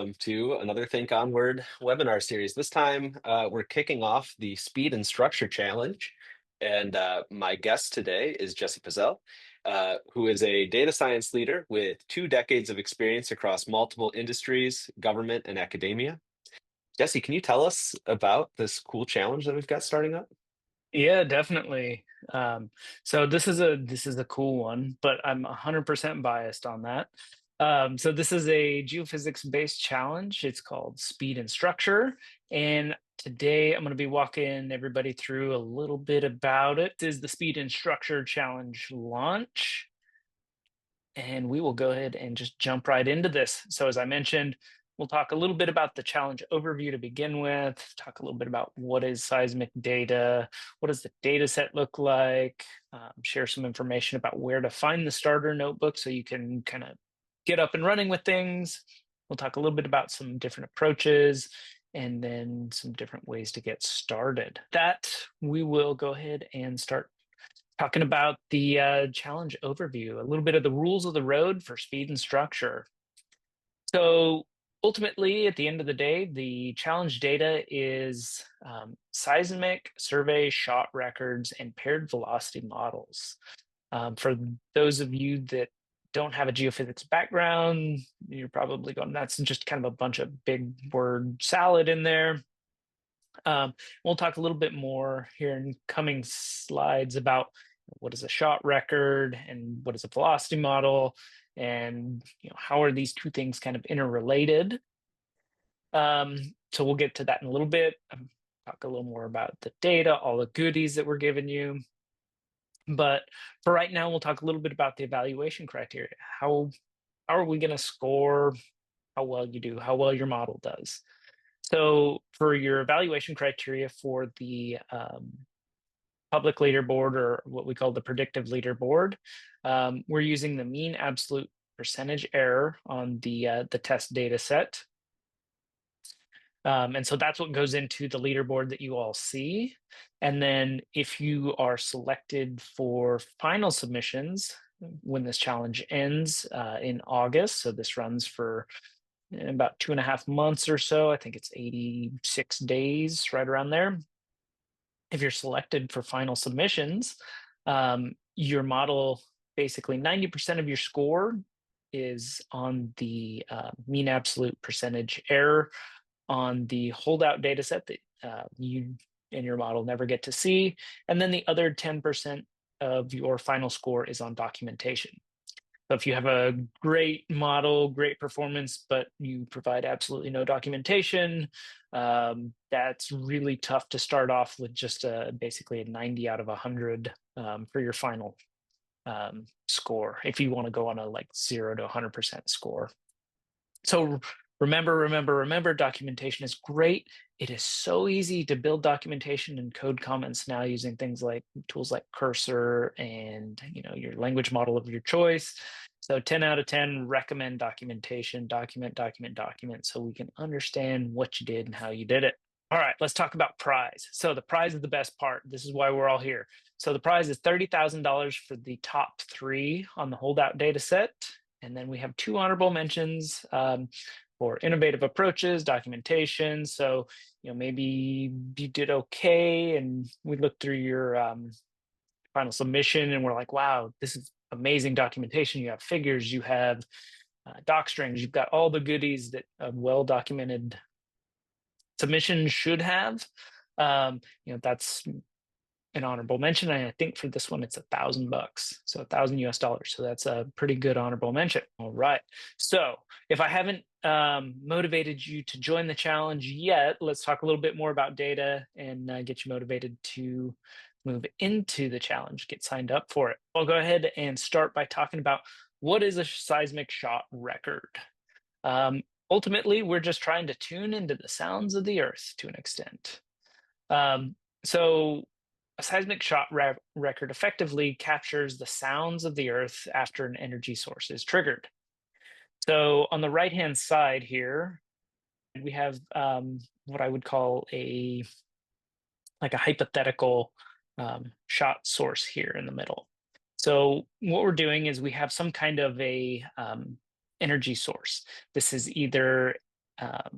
To another Think Onward webinar series. This time, we're kicking off the Speed and Structure Challenge. And my guest today is Jesse Pizzell, who is a data science leader with 2 decades of experience across multiple industries, government, and academia. Jesse, can you tell us about this cool challenge that we've got starting up? Yeah, definitely. So this is a cool one, but I'm 100% biased on that. So this is a geophysics-based challenge. It's called Speed and Structure, and today I'm going to be walking everybody through a little bit about it. This is the Speed and Structure Challenge launch, and we will go ahead and just jump right into this. So as I mentioned, we'll talk a little bit about the challenge overview to begin with, talk a little bit about what is seismic data, what does the data set look like, share some information about where to find the starter notebook so you can kind of get up and running with things. We'll talk a little bit about some different approaches and then some different ways to get started. That we will go ahead and start talking about the challenge overview, a little bit of the rules of the road for speed and structure. So ultimately, at the end of the day, the challenge data is seismic survey shot records and paired velocity models. For those of you that don't have a geophysics background, you're probably going, that's just kind of a bunch of big word salad in there. We'll talk a little bit more here in coming slides about what is a shot record and what is a velocity model, and how are these two things kind of interrelated. So we'll get to that in a little bit. Talk a little more about the data, all the goodies that we're giving you. But for right now, we'll talk a little bit about the evaluation criteria. How are we going to score how well you do, how well your model does? So for your evaluation criteria for the public leaderboard, or what we call the predictive leaderboard, we're using the mean absolute percentage error on the test data set. And so that's what goes into the leaderboard that you all see. And then if you are selected for final submissions when this challenge ends in August, so this runs for about 2.5 months or so. I think it's 86 days, right around there. If you're selected for final submissions, your model, basically 90% of your score is on the mean absolute percentage error on the holdout data set that you and your model never get to see. And then the other 10% of your final score is on documentation. So if you have a great model, great performance, but you provide absolutely no documentation, that's really tough to start off with just basically a 90 out of 100 for your final score, if you want to go on a like 0 to 100% score. So remember, documentation is great. It is so easy to build documentation and code comments now using things like tools like Cursor and your language model of your choice. So 10 out of 10 recommend documentation, document, so we can understand what you did and how you did it. All right, let's talk about prize. So the prize is the best part. This is why we're all here. So the prize is $30,000 for the top 3 on the holdout data set. And then we have 2 honorable mentions for innovative approaches, documentation. So, maybe you did okay, and we looked through your final submission, and we're like, wow, this is amazing documentation. You have figures, you have doc strings, you've got all the goodies that a well-documented submission should have. That's an honorable mention. And I think for this one, it's $1,000. So $1,000 US. So that's a pretty good honorable mention. All right. So if I haven't motivated you to join the challenge yet, let's talk a little bit more about data and get you motivated to move into the challenge, get signed up for it. I'll go ahead and start by talking about what is a seismic shot record. Ultimately, we're just trying to tune into the sounds of the earth to an extent. So a seismic shot record effectively captures the sounds of the earth after an energy source is triggered. So on the right-hand side here, we have what I would call a hypothetical shot source here in the middle. So what we're doing is we have some kind of a energy source. This is either a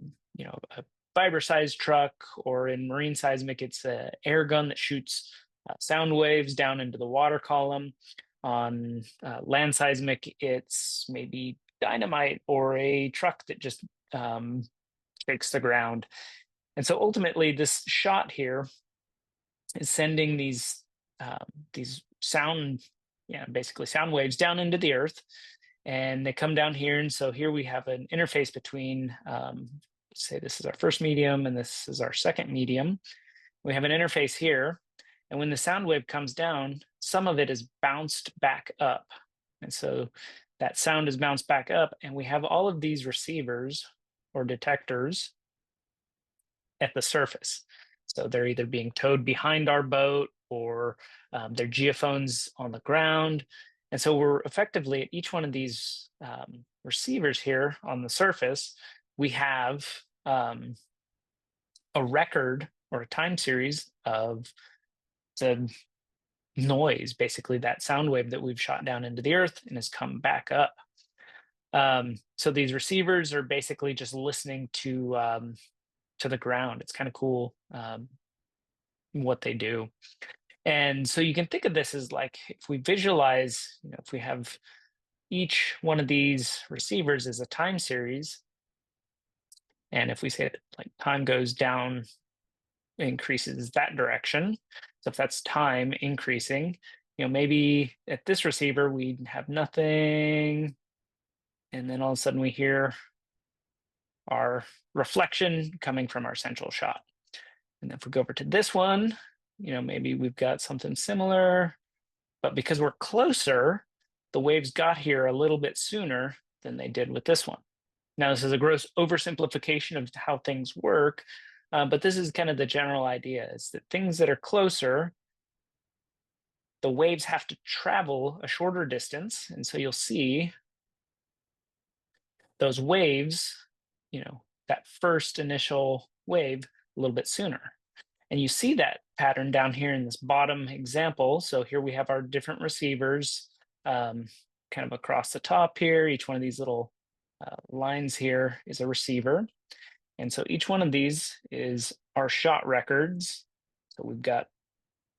fiber-sized truck, or in marine seismic, it's an air gun that shoots sound waves down into the water column. On land seismic, it's maybe dynamite or a truck that just shakes the ground. And so ultimately, this shot here is sending these sound, basically sound waves down into the earth, and they come down here. And so here we have an interface between, say this is our first medium and this is our second medium. We have an interface here, and when the sound wave comes down, some of it is bounced back up. And so that sound is bounced back up, and we have all of these receivers or detectors at the surface. So they're either being towed behind our boat, or they're geophones on the ground. And so we're effectively at each one of these receivers here on the surface, we have a record or a time series of the noise, basically that sound wave that we've shot down into the earth and has come back up. So these receivers are basically just listening to the ground. It's kind of cool what they do. And so you can think of this as like, if we visualize, if we have each one of these receivers as a time series, and if we say that like time goes down, increases that direction. So if that's time increasing, maybe at this receiver we have nothing, and then all of a sudden we hear our reflection coming from our central shot. And if we go over to this one, maybe we've got something similar, but because we're closer, the waves got here a little bit sooner than they did with this one. Now, this is a gross oversimplification of how things work, but this is kind of the general idea, is that things that are closer, the waves have to travel a shorter distance. And so you'll see those waves, that first initial wave a little bit sooner. And you see that pattern down here in this bottom example. So here we have our different receivers kind of across the top here. Each one of these little lines here is a receiver. And so each one of these is our shot records. So we've got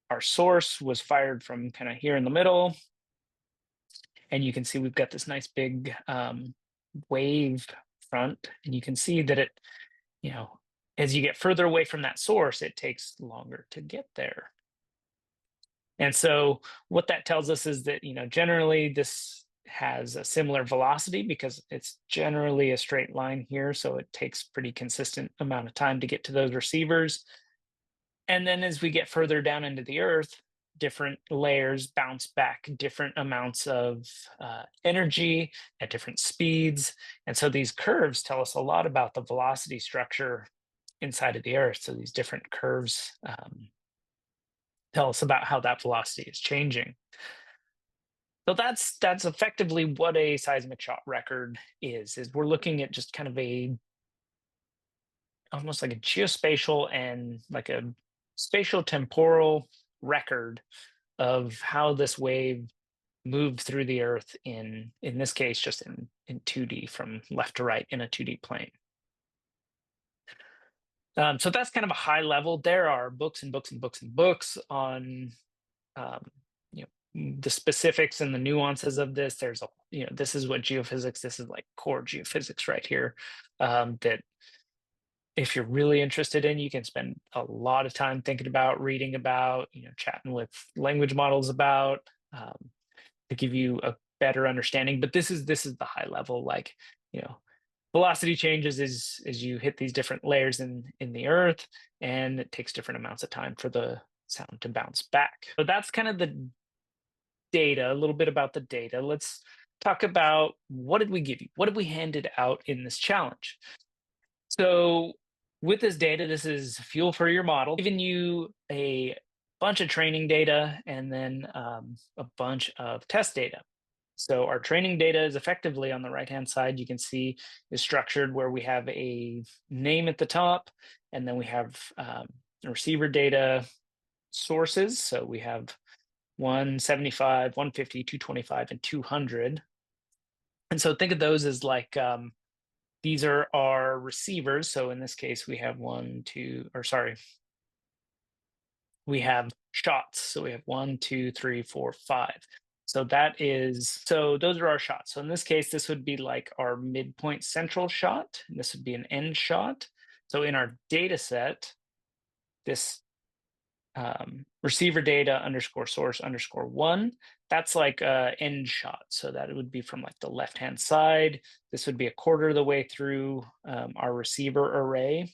our source was fired from kind of here in the middle. And you can see we've got this nice big wave front. And you can see that it, as you get further away from that source, it takes longer to get there. And so what that tells us is that, generally this has a similar velocity because it's generally a straight line here. So it takes pretty consistent amount of time to get to those receivers. And then as we get further down into the earth, different layers bounce back different amounts of energy at different speeds. And so these curves tell us a lot about the velocity structure inside of the earth. So these different curves tell us about how that velocity is changing. So that's effectively what a seismic shot record is we're looking at just kind of almost like a geospatial and like a spatial temporal record of how this wave moved through the earth in this case, just in 2D from left to right in a 2D plane. So that's kind of a high level. There are books and books and books and books on the specifics and the nuances of this. There's this is what geophysics, this is like core geophysics right here, that if you're really interested in, you can spend a lot of time thinking about, reading about, chatting with language models about, to give you a better understanding. But this is the high level, like, velocity changes as you hit these different layers in the earth, and it takes different amounts of time for the sound to bounce back. So that's kind of the data, a little bit about the data. Let's talk about, what did we give you? What did we handed out in this challenge? So with this data, this is fuel for your model, giving you a bunch of training data and then a bunch of test data. So our training data is effectively on the right-hand side, you can see is structured where we have a name at the top, and then we have receiver data sources. So we have 175, 150, 225, and 200. And so think of those as like These are our receivers. So in this case, we have one, two, or sorry, we have shots. So we have 1, 2, 3, 4, 5. So those are our shots. So in this case, this would be like our midpoint central shot, and this would be an end shot. So in our data set, this receiver data underscore source underscore one, that's like a end shot. So that it would be from like the left-hand side. This would be a quarter of the way through our receiver array.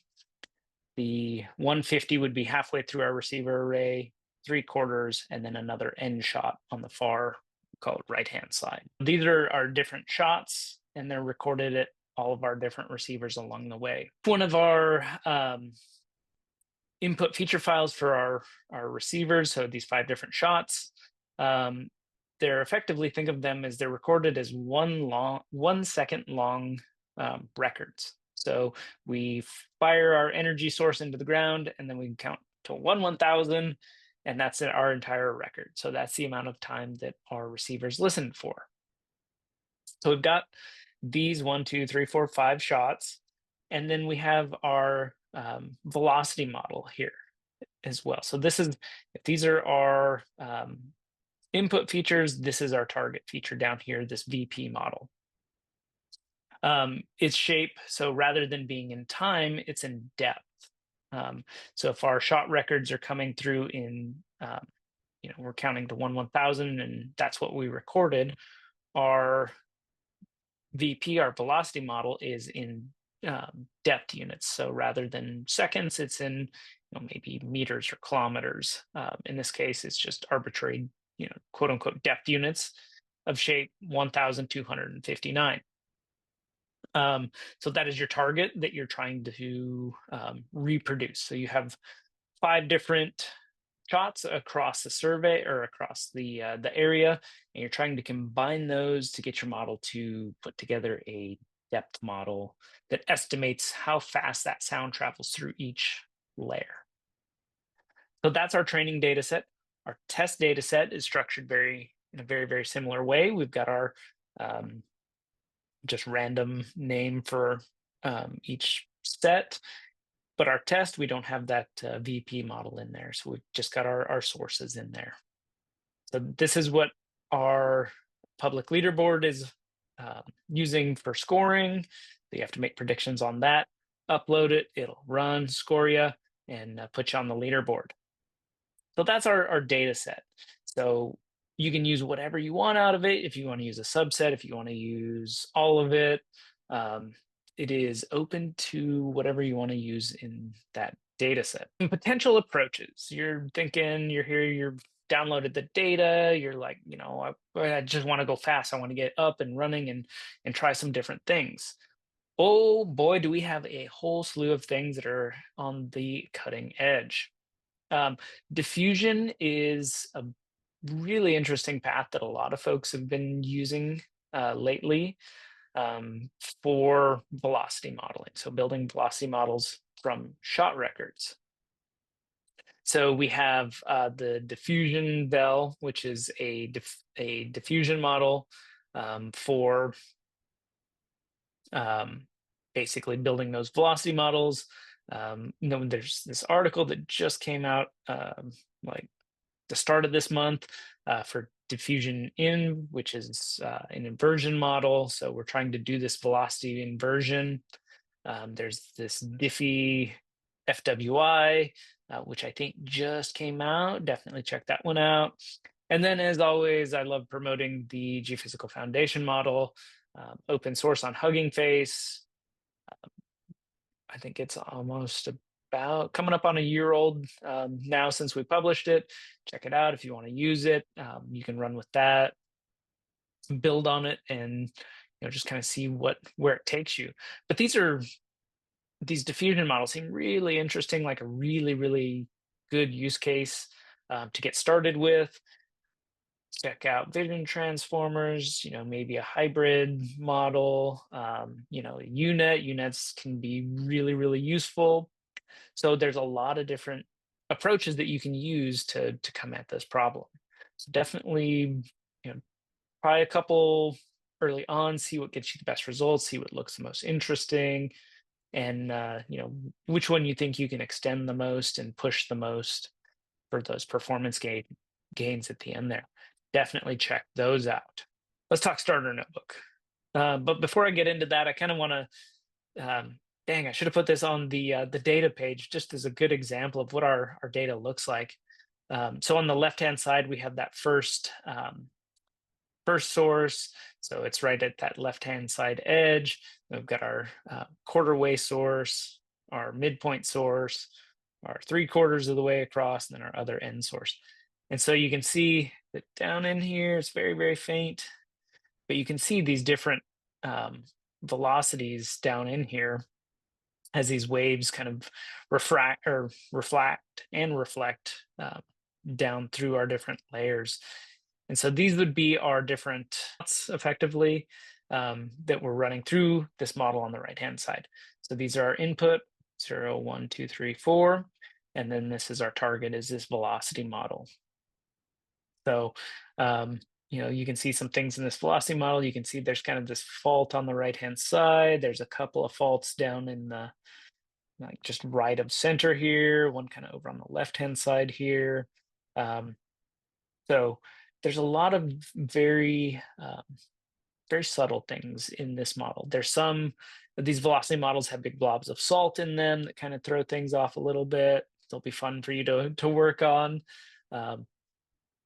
The 150 would be halfway through our receiver array, 3/4, and then another end shot on the far, call it right-hand side. These are our different shots, and they're recorded at all of our different receivers along the way. One of our input feature files for our receivers, so these 5 different shots, they're effectively, think of them as they're recorded as 1 second long records. So we fire our energy source into the ground, and then we can count to 1/1000, and that's our entire record. So that's the amount of time that our receivers listened for. So we've got these 1, 2, 3, 4, 5 shots, and then we have our velocity model here as well. So if these are our input features, this is our target feature down here, this VP model. Its shape, so rather than being in time, it's in depth. So if our shot records are coming through in, we're counting to 1/1000, and that's what we recorded, our VP, our velocity model, is in depth units. So rather than seconds, it's in maybe meters or kilometers. In this case, it's just arbitrary, quote unquote, depth units of shape 1,259. So that is your target that you're trying to reproduce. So you have 5 different shots across the survey or across the area, and you're trying to combine those to get your model to put together a depth model that estimates how fast that sound travels through each layer. So that's our training data set. Our test data set is structured in a very, very similar way. We've got our just random name for each set. But our test, we don't have that VP model in there. So we've just got our sources in there. So this is what our public leaderboard is using for scoring. So you have to make predictions on that, upload it, it'll run, score you, and put you on the leaderboard. So that's our data set. So you can use whatever you want out of it. If you want to use a subset, if you want to use all of it, it is open to whatever you want to use in that data set. And potential approaches. You're thinking, you're here, you've downloaded the data, you're like, I just want to go fast. I want to get up and running and try some different things. Oh boy, do we have a whole slew of things that are on the cutting edge. Diffusion is a really interesting path that a lot of folks have been using lately for velocity modeling. So building velocity models from shot records. So we have the diffusion vel, which is a diffusion model for basically building those velocity models. There's this article that just came out like the start of this month for diffusion in, which is an inversion model. So we're trying to do this velocity inversion. There's this Diffie FWI, which I think just came out. Definitely check that one out. And then, as always, I love promoting the Geophysical Foundation model, open source on Hugging Face. I think it's almost about coming up on a year old now since we published it. Check it out if you want to use it. You can run with that, build on it, and just kind of see where it takes you. But these diffusion models seem really interesting, like a really, really good use case to get started with. Check out vision transformers, maybe a hybrid model, UNets can be really, really useful. So there's a lot of different approaches that you can use to come at this problem. So definitely, try a couple early on, see what gets you the best results, see what looks the most interesting, and which one you think you can extend the most and push the most for those gains at the end there. Definitely check those out. Let's talk starter notebook. But before I get into that, I kind of want to, dang, I should have put this on the data page just as a good example of what our data looks like. So on the left-hand side, we have that first source. So it's right at that left-hand side edge. We've got our quarter-way source, our midpoint source, our 3/4 of the way across, and then our other end source. And so you can see that down in here, it's very, very faint, but you can see these different velocities down in here as these waves kind of reflect and reflect down through our different layers. And so these would be our different effectively that we're running through this model on the right-hand side. So these are our input, 0, 1, 2, 3, 4. And then this is our target, is this velocity model. So, you can see some things in this velocity model. You can see there's kind of this fault on the right-hand side. There's a couple of faults down in the, like just right of center here, one kind of over on the left-hand side here. So there's a lot of very subtle things in this model. There's some of these velocity models have big blobs of salt in them that kind of throw things off a little bit. They'll be fun for you to work on.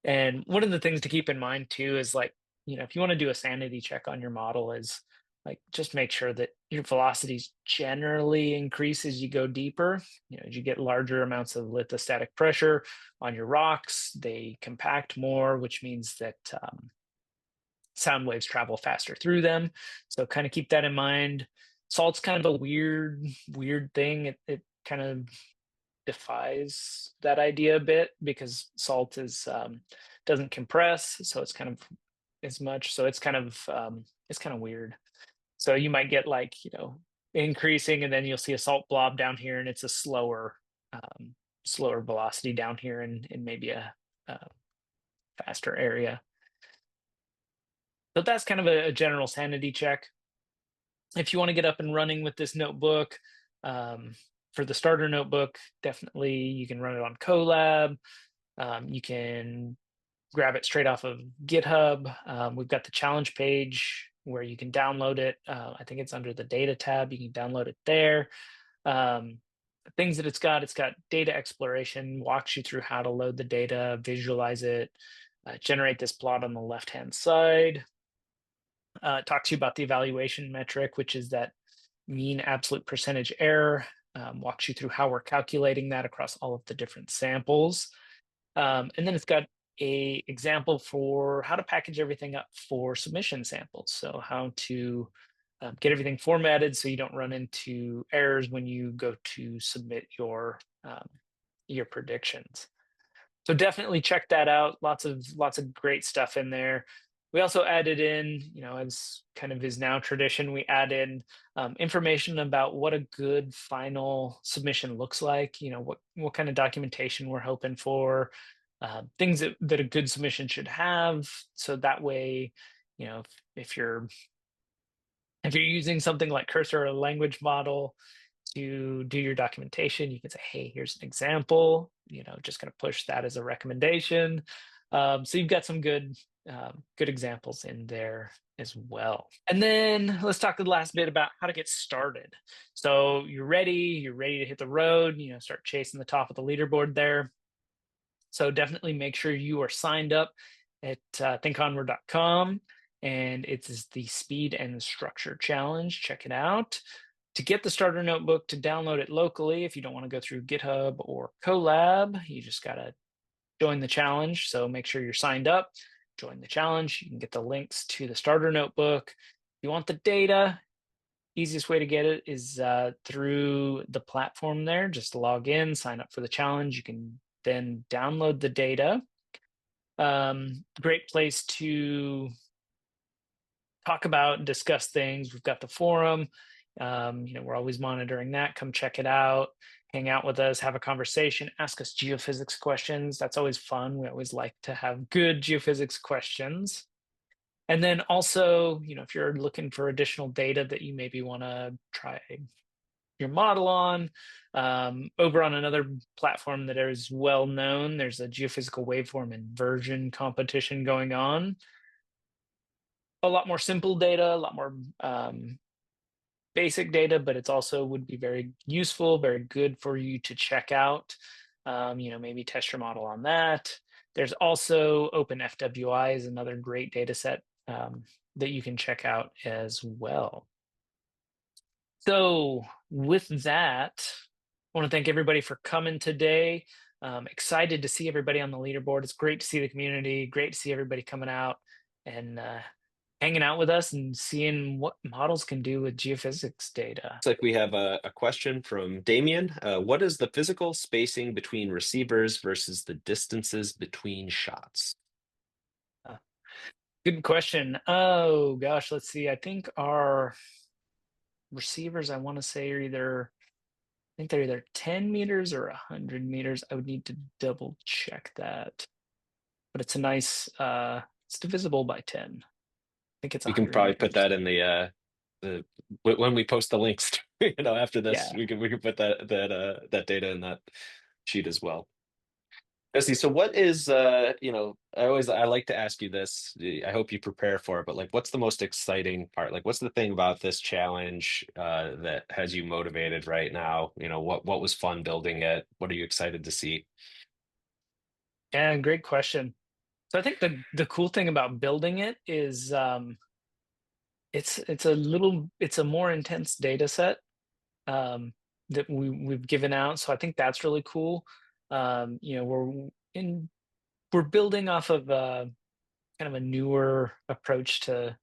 And one of the things to keep in mind too is like, if you want to do a sanity check on your model, is like just make sure that your velocities generally increase as you go deeper. As you get larger amounts of lithostatic pressure on your rocks, they compact more, which means that sound waves travel faster through them. So kind of keep that in mind. Salt's kind of a weird thing. It kind of defies that idea a bit because salt is doesn't compress, so it's kind of as much. So it's kind of weird. So you might get like increasing, and then you'll see a salt blob down here, and it's a slower velocity down here, in maybe a faster area. But that's kind of a general sanity check. If you want to get up and running with this notebook, for the starter notebook, definitely you can run it on Colab. You can grab it straight off of GitHub. We've got the challenge page where you can download it. I think it's under the data tab. You can download it there. Things that it's got data exploration, walks you through how to load the data, visualize it, generate this plot on the left-hand side. Talks to you about the evaluation metric, which is that mean absolute percentage error. Walks you through how we're calculating that across all of the different samples. And then it's got a example for how to package everything up for submission samples. So how to get everything formatted so you don't run into errors when you go to submit your predictions. So definitely check that out. Lots of great stuff in there. We also added in, as kind of is now tradition, we add in information about what a good final submission looks like. What kind of documentation we're hoping for, things that a good submission should have. So that way, if you're using something like Cursor or a language model to do your documentation, you can say, hey, here's an example, just going to push that as a recommendation. So you've got some good examples in there as well. And then let's talk the last bit about how to get started. So you're ready to hit the road, start chasing the top of the leaderboard there. So definitely make sure you are signed up at thinkonward.com, and it's the Speed and Structure Challenge. Check it out. To get the starter notebook, to download it locally, if you don't want to go through GitHub or Colab, you just got to join the challenge. So make sure you're signed up, join the challenge. You can get the links to the starter notebook. If you want the data, easiest way to get it is through the platform there. Just log in, sign up for the challenge. You can then download the data. Great place to talk about and discuss things. We've got the forum. We're always monitoring that. Come check it out, hang out with us, have a conversation, ask us geophysics questions. That's always fun. We always like to have good geophysics questions. And then also, if you're looking for additional data that you maybe want to try your model on, over on another platform that is well known, there's a geophysical waveform inversion competition going on. A lot more simple data, a lot more basic data, but it's also would be very useful, very good for you to check out. Maybe test your model on that. There's also OpenFWI is another great data set that you can check out as well. So with that, I want to thank everybody for coming today. Excited to see everybody on the leaderboard. It's great to see the community, great to see everybody coming out and hanging out with us and seeing what models can do with geophysics data. Looks like we have a question from Damien. What is the physical spacing between receivers versus the distances between shots? Uh, Good question. Oh gosh, let's see. I think our receivers, I want to say, I think they're either 10 meters or 100 meters. I would need to double check that. But it's a nice, it's divisible by 10. I think it's We can 100 probably put meters. that in the when we post the links, after this, Yeah. we can put that data in that sheet as well. Jesse, so what is I like to ask you this. I hope you prepare for it, but like what's the most exciting part? Like what's the thing about this challenge that has you motivated right now? What was fun building it? What are you excited to see? Yeah, great question. So I think the cool thing about building it is it's a more intense data set that we've given out. So I think that's really cool. We're building off of kind of a newer approach to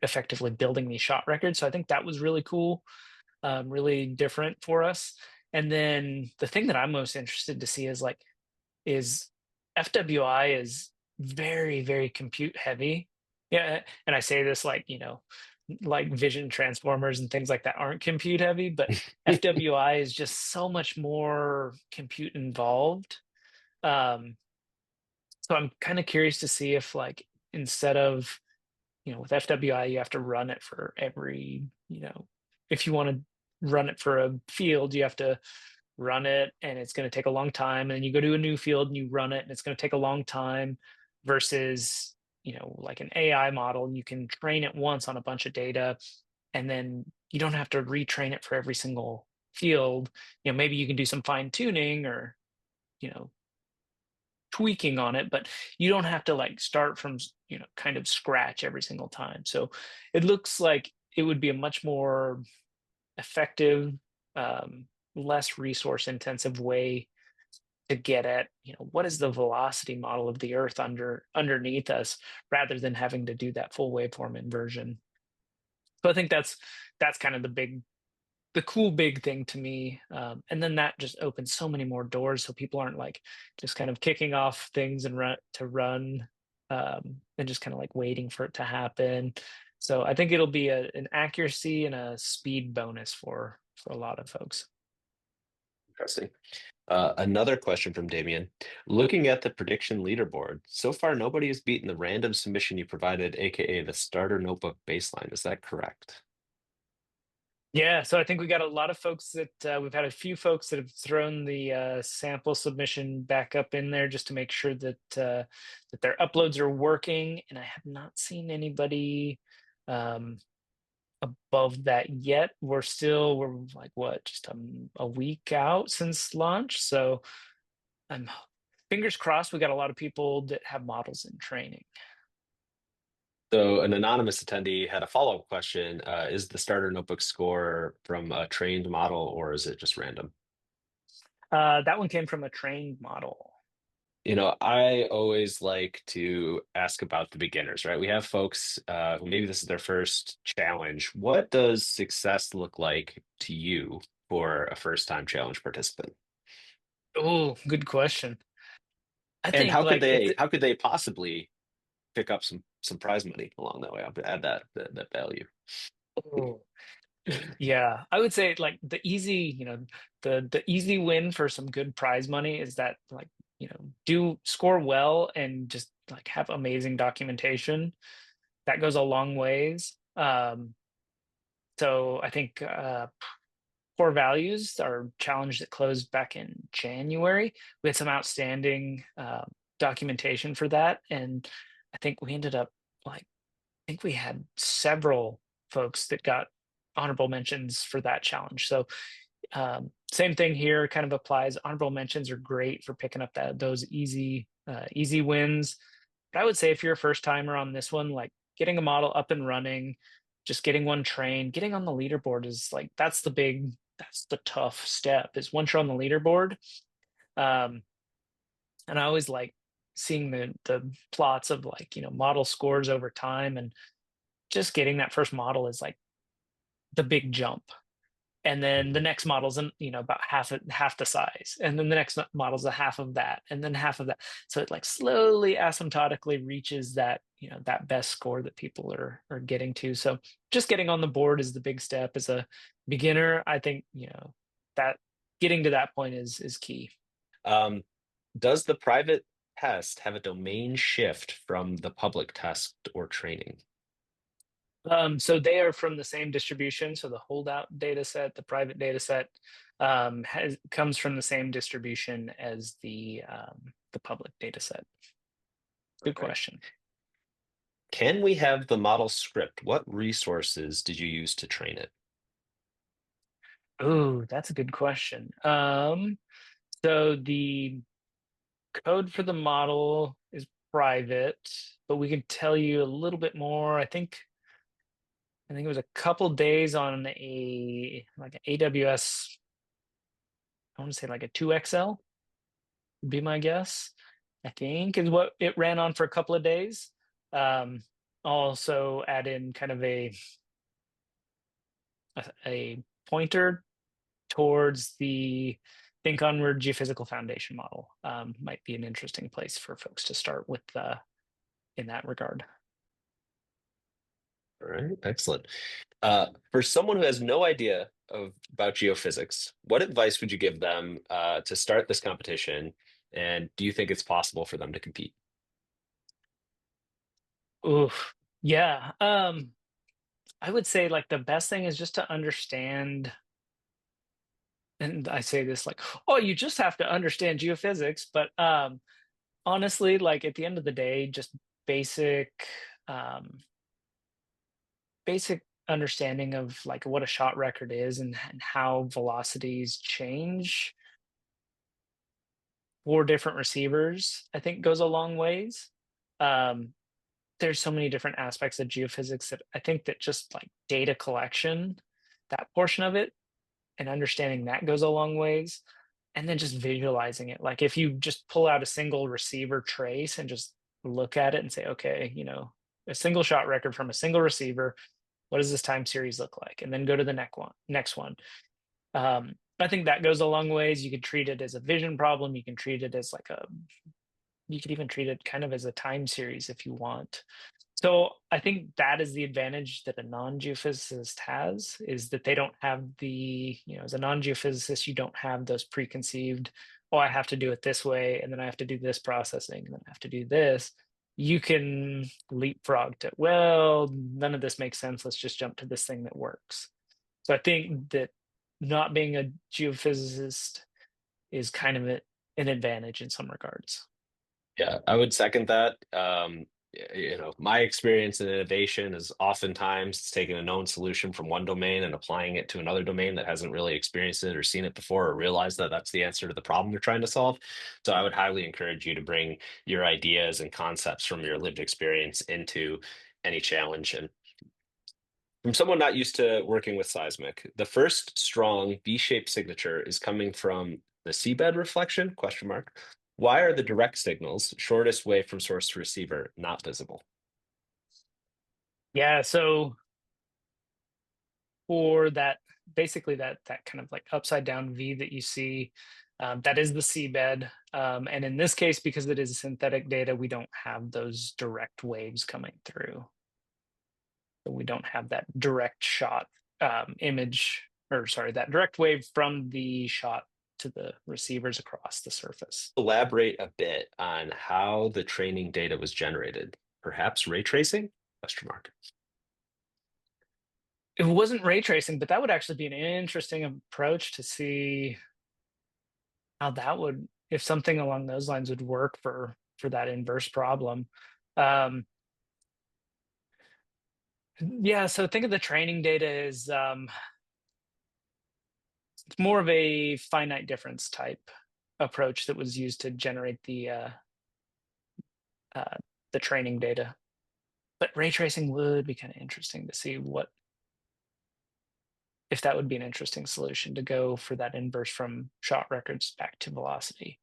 effectively building these shot records. So I think that was really cool, really different for us. And then the thing that I'm most interested to see is FWI is very, very compute heavy. Yeah, and I say this like vision transformers and things like that aren't compute heavy, but FWI is just so much more compute involved. Um, so I'm kind of curious to see if instead of with FWI, you have to run it for if you want to run it for a field, you have to run it and it's going to take a long time. And then you go to a new field and you run it and it's going to take a long time versus, like an AI model, you can train it once on a bunch of data and then you don't have to retrain it for every single field. Maybe you can do some fine tuning or, you know, tweaking on it, but you don't have to start from kind of scratch every single time. So it looks like it would be a much more effective, less resource intensive way to get at what is the velocity model of the Earth underneath us, rather than having to do that full waveform inversion. So I think that's kind of the cool big thing to me. And then that just opens so many more doors, so people aren't just kind of kicking off things and run and just kind of waiting for it to happen. So I think it'll be an accuracy and a speed bonus for a lot of folks. Interesting. Another question from Damien. Looking at the prediction leaderboard, so far nobody has beaten the random submission you provided, aka the starter notebook baseline. Is that correct? Yeah, so I think we got a lot of folks that we've had a few folks that have thrown the sample submission back up in there just to make sure that their uploads are working, and I have not seen anybody um, above that yet. We're like what, just a week out since launch, so I'm fingers crossed. We got a lot of people that have models in training. So an anonymous attendee had a follow-up question. Is the starter notebook score from a trained model or is it just random? That one came from a trained model. I always like to ask about the beginners, right? We have folks who maybe this is their first challenge. What does success look like to you for a first-time challenge participant? Oh, good question. I And think how could they possibly pick up some prize money along that way? I'll add that value. oh, yeah, I would say the easy win for some good prize money is that do score well and just like have amazing documentation. That goes a long ways. So I think core values, our challenge that closed back in January, we had some outstanding documentation for that, and I think we ended up like I think we had several folks that got honorable mentions for that challenge. So same thing here kind of applies. Honorable mentions are great for picking up those easy wins. But I would say if you're a first timer on this one, like getting a model up and running, just getting one trained, getting on the leaderboard is like that's the tough step. Is once you're on the leaderboard, um, and I always like seeing the plots of like model scores over time, and just getting that first model is like the big jump. And then the next model's about half the size, and then the next model's a half of that, and then half of that. So it like slowly asymptotically reaches that that best score that people are getting to. So just getting on the board is the big step. As a beginner, I think that getting to that point is key. Um, does the private test have a domain shift from the public test or training? So they are from the same distribution. So the holdout data set, the private data set, comes from the same distribution as the public data set. Good Okay. question. Can we have the model script? What resources did you use to train it? Oh, that's a good question. So the code for the model is private, but we can tell you a little bit more. I think it was a couple days on a like an AWS. I want to say like a 2XL would be my guess. I think is what it ran on for a couple of days. Um, also add in kind of a pointer towards the Think Onward Geophysical Foundation model. Might be an interesting place for folks to start with in that regard. All right, excellent. For someone who has no idea about geophysics, what advice would you give them to start this competition? And do you think it's possible for them to compete? Oof. Yeah. I would say like the best thing is just to understand, and I say this like, oh, you just have to understand geophysics, but honestly, like at the end of the day, just basic um basic understanding of like what a shot record is and how velocities change for different receivers, I think goes a long ways. Um, there's so many different aspects of geophysics that I think that just like data collection, that portion of it, and understanding that goes a long ways. And then just visualizing it. Like if you just pull out a single receiver trace and just look at it and say, okay, a single shot record from a single receiver, what does this time series look like? And then go to the next one. I think that goes a long ways. You could treat it as a vision problem. You can treat it as you could even treat it kind of as a time series if you want. So I think that is the advantage that a non-geophysicist has, is that they don't have as a non-geophysicist, you don't have those preconceived, oh, I have to do it this way, and then I have to do this processing, and then I have to do this. You can leapfrog to, well, none of this makes sense. Let's just jump to this thing that works. So I think that not being a geophysicist is kind of an advantage in some regards. Yeah, I would second that. My experience in innovation is oftentimes it's taking a known solution from one domain and applying it to another domain that hasn't really experienced it or seen it before or realized that that's the answer to the problem you're trying to solve. So I would highly encourage you to bring your ideas and concepts from your lived experience into any challenge. And from someone not used to working with seismic, the first strong V-shaped signature is coming from the seabed reflection, question mark. Why are the direct signals, shortest way from source to receiver, not visible? Yeah, so for that, basically that kind of like upside down V that you see, that is the seabed. And in this case, because it is synthetic data, we don't have those direct waves coming through. So we don't have that direct shot image, or sorry, that direct wave from the shot to the receivers across the surface. Elaborate a bit on how the training data was generated. Perhaps ray tracing? Question mark. It wasn't ray tracing, but that would actually be an interesting approach to see how that would, if something along those lines would work for that inverse problem. Um, yeah, so think of the training data as it's more of a finite difference type approach that was used to generate uh, the training data. But ray tracing would be kind of interesting to see what if that would be an interesting solution to go for that inverse from shot records back to velocity.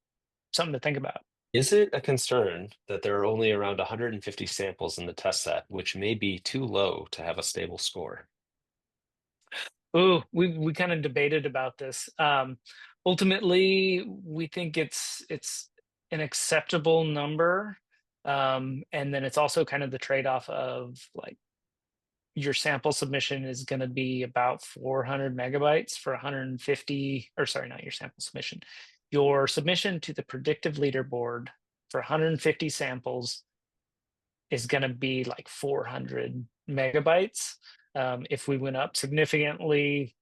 Something to think about. Is it a concern that there are only around 150 samples in the test set, which may be too low to have a stable score? Ooh, we kind of debated about this. Ultimately, we think it's an acceptable number, and then it's also kind of the trade-off of like your sample submission is going to be about 400 megabytes for 150, or sorry, not your sample submission. Your submission to the predictive leaderboard for 150 samples is going to be like 400 megabytes. If we went up significantly,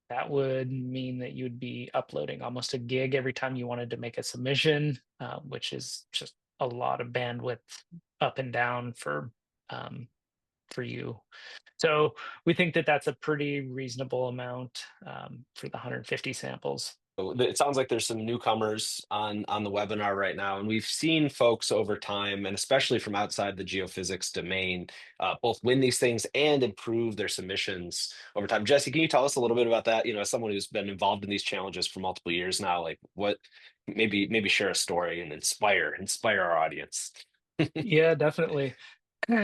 that would mean that you'd be uploading almost a gig every time you wanted to make a submission, which is just a lot of bandwidth up and down for you. So we think that that's a pretty reasonable amount for the 150 samples. So it sounds like there's some newcomers on the webinar right now, and we've seen folks over time, and especially from outside the geophysics domain, both win these things and improve their submissions over time. Jesse, can you tell us a little bit about that? You know, as someone who's been involved in these challenges for multiple years now, like what maybe share a story and inspire our audience. Yeah, definitely.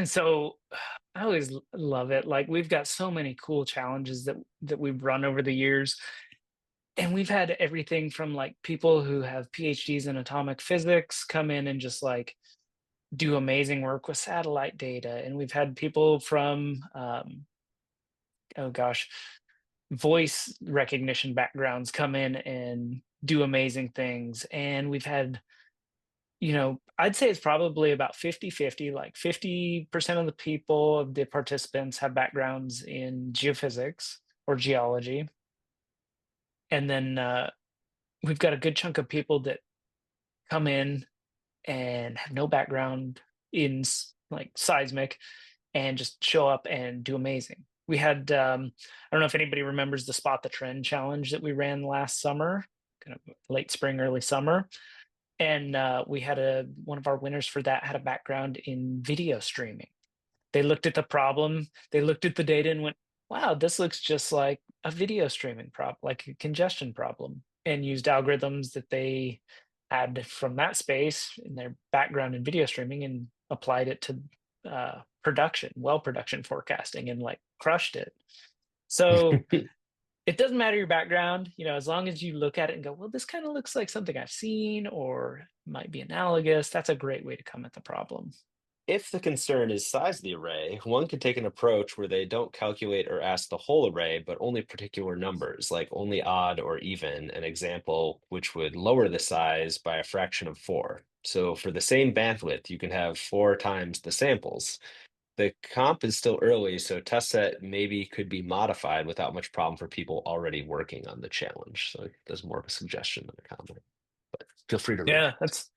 So I always love it. Like we've got so many cool challenges that we've run over the years. And we've had everything from like people who have PhDs in atomic physics come in and just like do amazing work with satellite data. And we've had people from oh gosh, voice recognition backgrounds come in and do amazing things. And we've had, I'd say it's probably about 50-50. Like 50% of the people, of the participants, have backgrounds in geophysics or geology. And then we've got a good chunk of people that come in and have no background in like seismic and just show up and do amazing. We had, I don't know if anybody remembers the Spot the Trend challenge that we ran last summer, kind of late spring, early summer. And we had one of our winners for that had a background in video streaming. They looked at the problem, they looked at the data and went, wow, this looks just like a video streaming problem, like a congestion problem, and used algorithms that they had from that space in their background in video streaming and applied it to well production forecasting and like crushed it. So it doesn't matter your background, as long as you look at it and go, well, this kind of looks like something I've seen or might be analogous. That's a great way to come at the problem. If the concern is size of the array, one could take an approach where they don't calculate or ask the whole array, but only particular numbers, like only odd or even, an example which would lower the size by a fraction of 4. So for the same bandwidth, you can have 4 times the samples. The comp is still early, so test set maybe could be modified without much problem for people already working on the challenge. So there's more of a suggestion than a comment, but feel free to Yeah, react.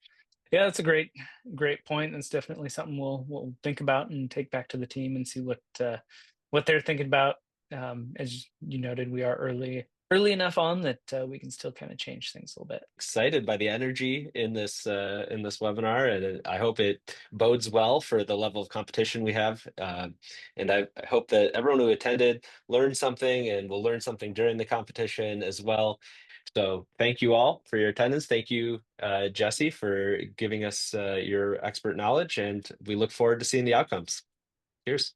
that's a great point. That's definitely something we'll think about and take back to the team and see what they're thinking about. As you noted, we are early enough on that we can still kind of change things a little bit. Excited by the energy in this webinar, and I hope it bodes well for the level of competition we have. And I hope that everyone who attended learned something and will learn something during the competition as well. So thank you all for your attendance. Thank you, Jesse, for giving us your expert knowledge, and we look forward to seeing the outcomes. Cheers.